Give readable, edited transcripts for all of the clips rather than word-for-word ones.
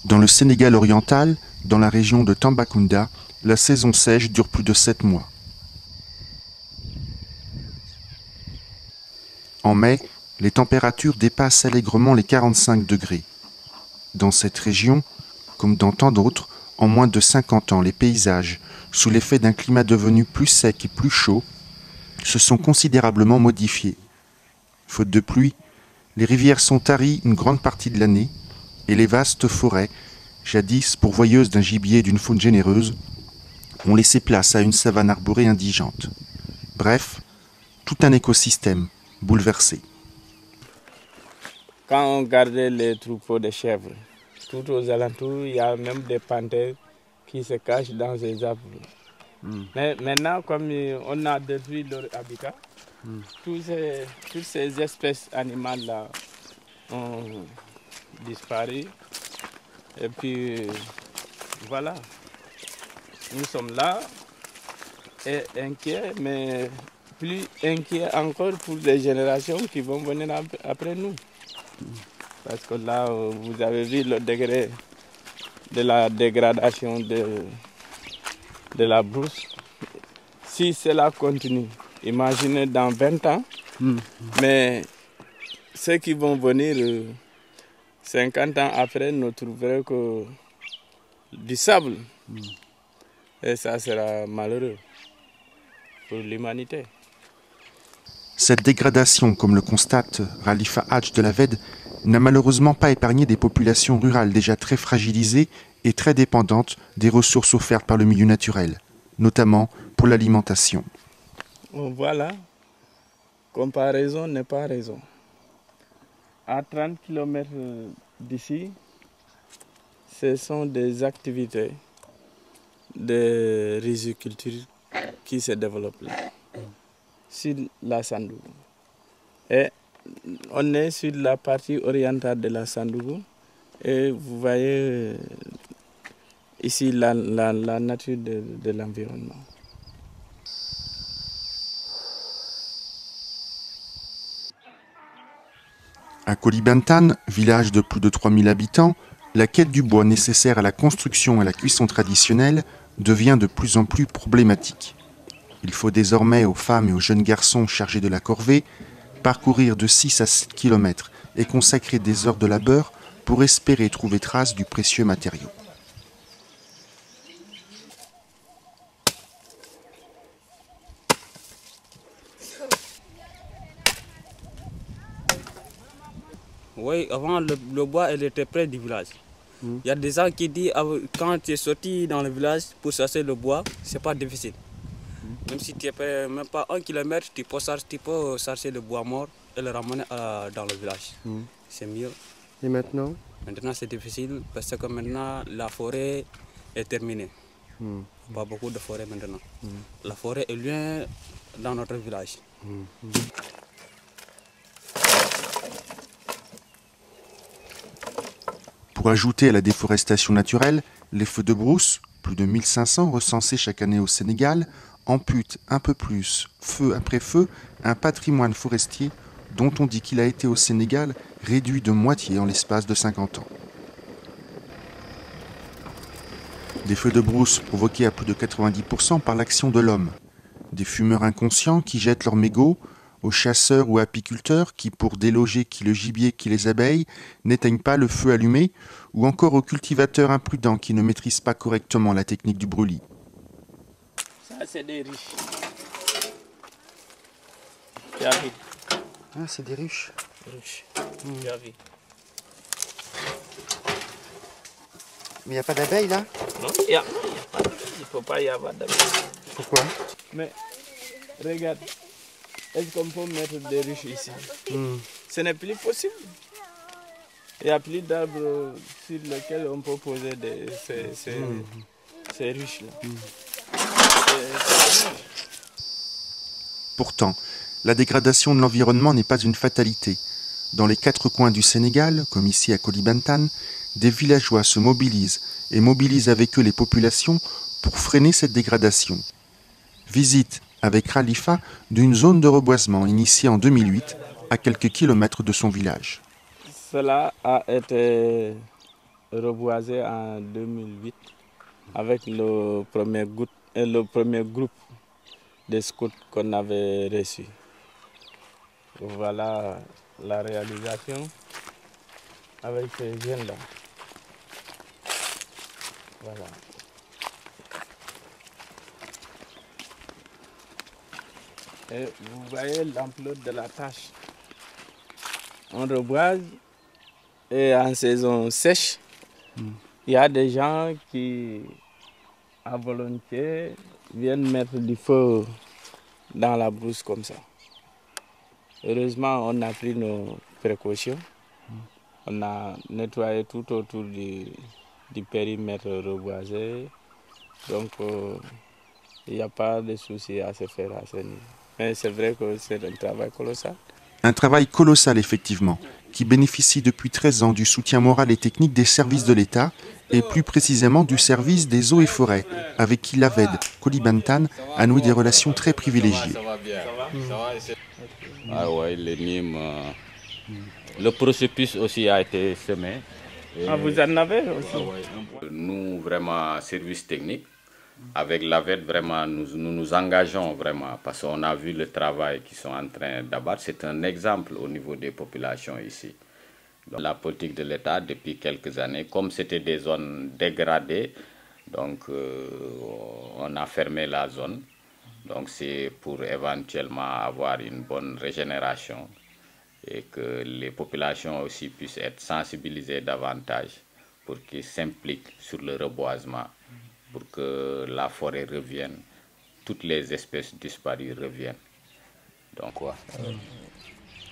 Dans le Sénégal oriental, dans la région de Tambacounda, la saison sèche dure plus de 7 mois. En mai, les températures dépassent allègrement les 45 degrés. Dans cette région, comme dans tant d'autres, en moins de 50 ans, les paysages, sous l'effet d'un climat devenu plus sec et plus chaud, se sont considérablement modifiés. Faute de pluie, les rivières sont taries une grande partie de l'année et les vastes forêts, jadis pourvoyeuses d'un gibier et d'une faune généreuse, ont laissé place à une savane arborée indigente. Bref, tout un écosystème bouleversé. Quand on gardait les troupeaux de chèvres, tout aux alentours, il y a même des panthères qui se cachent dans les arbres. Mais maintenant, comme on a détruit leur habitat, toutes ces espèces animales-là ont disparu. Et puis, voilà, nous sommes là, et inquiets, mais plus inquiets encore pour les générations qui vont venir après nous. Parce que là, vous avez vu le degré de la dégradation de la brousse. Si cela continue, imaginez dans 20 ans, mais ceux qui vont venir 50 ans après ne trouveront que du sable. Et ça sera malheureux pour l'humanité. Cette dégradation, comme le constate Khalifa Hadj de la VED, n'a malheureusement pas épargné des populations rurales déjà très fragilisées et très dépendantes des ressources offertes par le milieu naturel, notamment pour l'alimentation. Voilà, comparaison n'est pas raison. À 30 km d'ici, ce sont des activités de riziculture qui se développent là, sur la Sandougou. Et on est sur la partie orientale de la Sandougou et vous voyez ici la nature de l'environnement. À Koulibantane, village de plus de 3000 habitants, la quête du bois nécessaire à la construction et à la cuisson traditionnelle devient de plus en plus problématique. Il faut désormais aux femmes et aux jeunes garçons chargés de la corvée parcourir de 6 à 7 km et consacrer des heures de labeur pour espérer trouver trace du précieux matériau. Oui, avant le bois il était près du village. Il y a des gens qui disent quand tu es sorti dans le village pour chercher le bois, c'est pas difficile. Même si tu es même pas 1 kilomètre, tu peux chercher le bois mort et le ramener dans le village. C'est mieux. Et maintenant? Maintenant c'est difficile parce que maintenant la forêt est terminée. Pas beaucoup de forêt maintenant. La forêt est loin dans notre village. Pour ajouter à la déforestation naturelle, les feux de brousse, plus de 1500 recensés chaque année au Sénégal, amputent un peu plus, feu après feu, un patrimoine forestier dont on dit qu'il a été au Sénégal réduit de moitié en l'espace de 50 ans. Des feux de brousse provoqués à plus de 90% par l'action de l'homme, des fumeurs inconscients qui jettent leurs mégots, aux chasseurs ou apiculteurs qui, pour déloger qui le gibier, qui les abeilles, n'éteignent pas le feu allumé, ou encore aux cultivateurs imprudents qui ne maîtrisent pas correctement la technique du brûlis. Ça, c'est des ruches. Tu as vu? Ah, c'est des ruches. Ruches. Tu as vu? Mais il n'y a pas d'abeilles là? Non, il n'y a pas d'abeilles. Il ne faut pas y avoir d'abeilles. Pourquoi? Mais regarde, est-ce qu'on peut mettre des ruches ici? Ce n'est plus possible. Il n'y a plus d'arbres sur lesquels on peut poser ces ruches-là. Pourtant, la dégradation de l'environnement n'est pas une fatalité. Dans les 4 coins du Sénégal, comme ici à Koulibantane, des villageois se mobilisent et mobilisent avec eux les populations pour freiner cette dégradation. Visite avec Khalifa d'une zone de reboisement initiée en 2008 à quelques kilomètres de son village. Cela a été reboisé en 2008 avec le premier groupe de scouts qu'on avait reçu. Voilà la réalisation avec ces jeunes-là. Voilà. Et vous voyez l'ampleur de la tâche. On reboise et en saison sèche, il y a des gens qui, à volonté, viennent mettre du feu dans la brousse comme ça. Heureusement, on a pris nos précautions. On a nettoyé tout autour du périmètre reboisé. Donc, il n'y a pas de souci à se faire à ce niveau. Mais c'est vrai que c'est un travail colossal. Un travail colossal, effectivement, qui bénéficie depuis 13 ans du soutien moral et technique des services de l'État, et plus précisément du service des eaux et forêts, avec qui l'AVED Kolybantan a noué des relations très privilégiées. Ah ouais, les Nîmes, le processus aussi a été semé. Ah, vous en avez aussi? Nous, vraiment, service technique, avec l'AVED, vraiment, nous nous engageons vraiment, parce qu'on a vu le travail qu'ils sont en train d'abattre. C'est un exemple au niveau des populations ici. Donc, la politique de l'État, depuis quelques années, comme c'était des zones dégradées, donc on a fermé la zone. Donc c'est pour éventuellement avoir une bonne régénération et que les populations aussi puissent être sensibilisées davantage pour qu'ils s'impliquent sur le reboisement, pour que la forêt revienne, toutes les espèces disparues reviennent. Donc,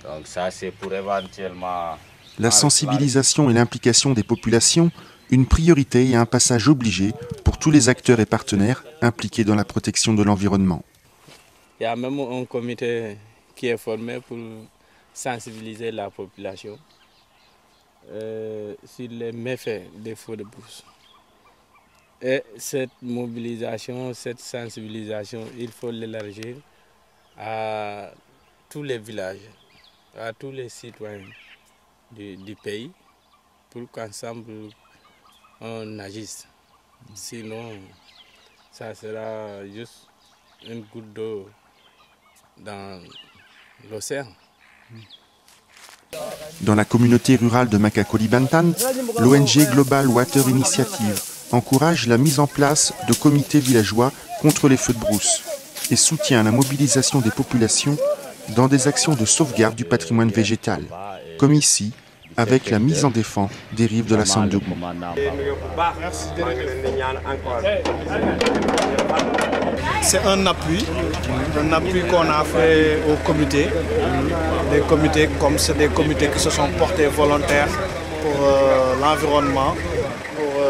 donc ça c'est pour éventuellement... La sensibilisation et l'implication des populations, une priorité et un passage obligé pour tous les acteurs et partenaires impliqués dans la protection de l'environnement. Il y a même un comité qui est formé pour sensibiliser la population sur les méfaits des feux de brousse. Et cette mobilisation, cette sensibilisation, il faut l'élargir à tous les villages, à tous les citoyens du pays, pour qu'ensemble on agisse. Sinon, ça sera juste une goutte d'eau dans l'océan. Dans la communauté rurale de Maka Kolybantan, l'ONG Global Water Initiative encourage la mise en place de comités villageois contre les feux de brousse et soutient la mobilisation des populations dans des actions de sauvegarde du patrimoine végétal, comme ici, avec la mise en défense des rives de la Sandougou. C'est un appui qu'on a fait au comité. Des comités comme c'est des comités qui se sont portés volontaires pour l'environnement, pour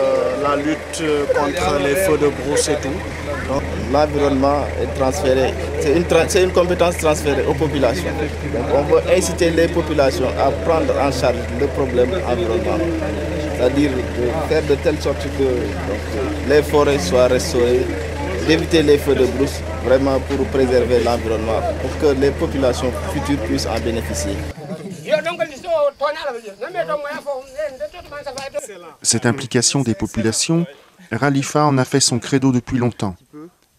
la lutte contre les feux de brousse et tout. L'environnement est transféré, c'est une compétence transférée aux populations. Donc on veut inciter les populations à prendre en charge le problème environnemental. C'est-à-dire de faire de telle sorte que les forêts soient restaurées, d'éviter les feux de brousse, vraiment pour préserver l'environnement, pour que les populations futures puissent en bénéficier. Cette implication des populations, Ralifa en a fait son credo depuis longtemps.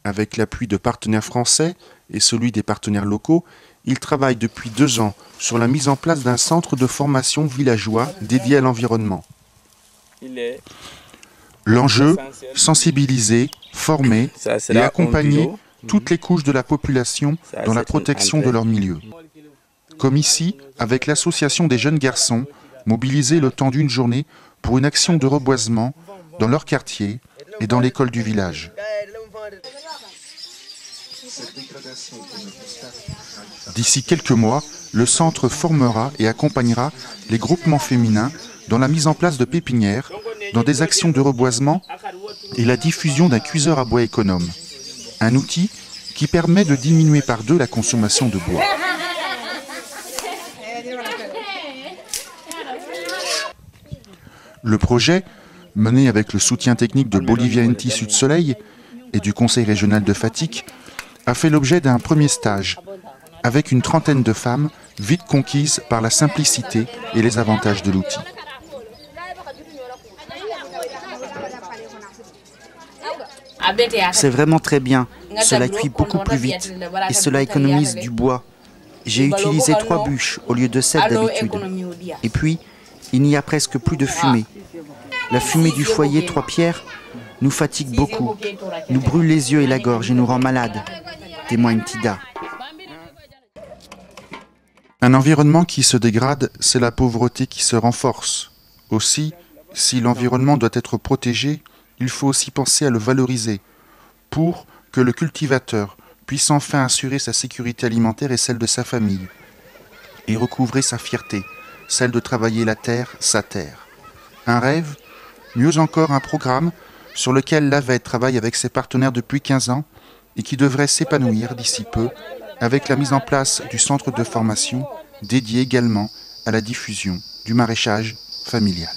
Avec l'appui de partenaires français et celui des partenaires locaux, il travaille depuis 2 ans sur la mise en place d'un centre de formation villageois dédié à l'environnement. L'enjeu, sensibiliser, former et accompagner toutes les couches de la population dans la protection de leur milieu. Comme ici, avec l'association des jeunes garçons, mobilisés le temps d'une journée pour une action de reboisement dans leur quartier et dans l'école du village. D'ici quelques mois, le centre formera et accompagnera les groupements féminins dans la mise en place de pépinières, dans des actions de reboisement et la diffusion d'un cuiseur à bois économe. Un outil qui permet de diminuer par 2 la consommation de bois. Le projet, mené avec le soutien technique de Bolivia NT Sud Soleil et du Conseil régional de Fatick, a fait l'objet d'un premier stage, avec une trentaine de femmes vite conquises par la simplicité et les avantages de l'outil. C'est vraiment très bien. Cela cuit beaucoup plus vite et cela économise du bois. J'ai utilisé 3 bûches au lieu de 7 d'habitude. Et puis, il n'y a presque plus de fumée. La fumée du foyer 3 pierres nous fatigue beaucoup, nous brûle les yeux et la gorge et nous rend malades, témoigne Tida. Un environnement qui se dégrade, c'est la pauvreté qui se renforce. Aussi, si l'environnement doit être protégé, il faut aussi penser à le valoriser, pour que le cultivateur puisse enfin assurer sa sécurité alimentaire et celle de sa famille, et recouvrer sa fierté, celle de travailler la terre, sa terre. Un rêve, mieux encore un programme sur lequel l'AVED travaille avec ses partenaires depuis 15 ans et qui devrait s'épanouir d'ici peu avec la mise en place du centre de formation dédié également à la diffusion du maraîchage familial.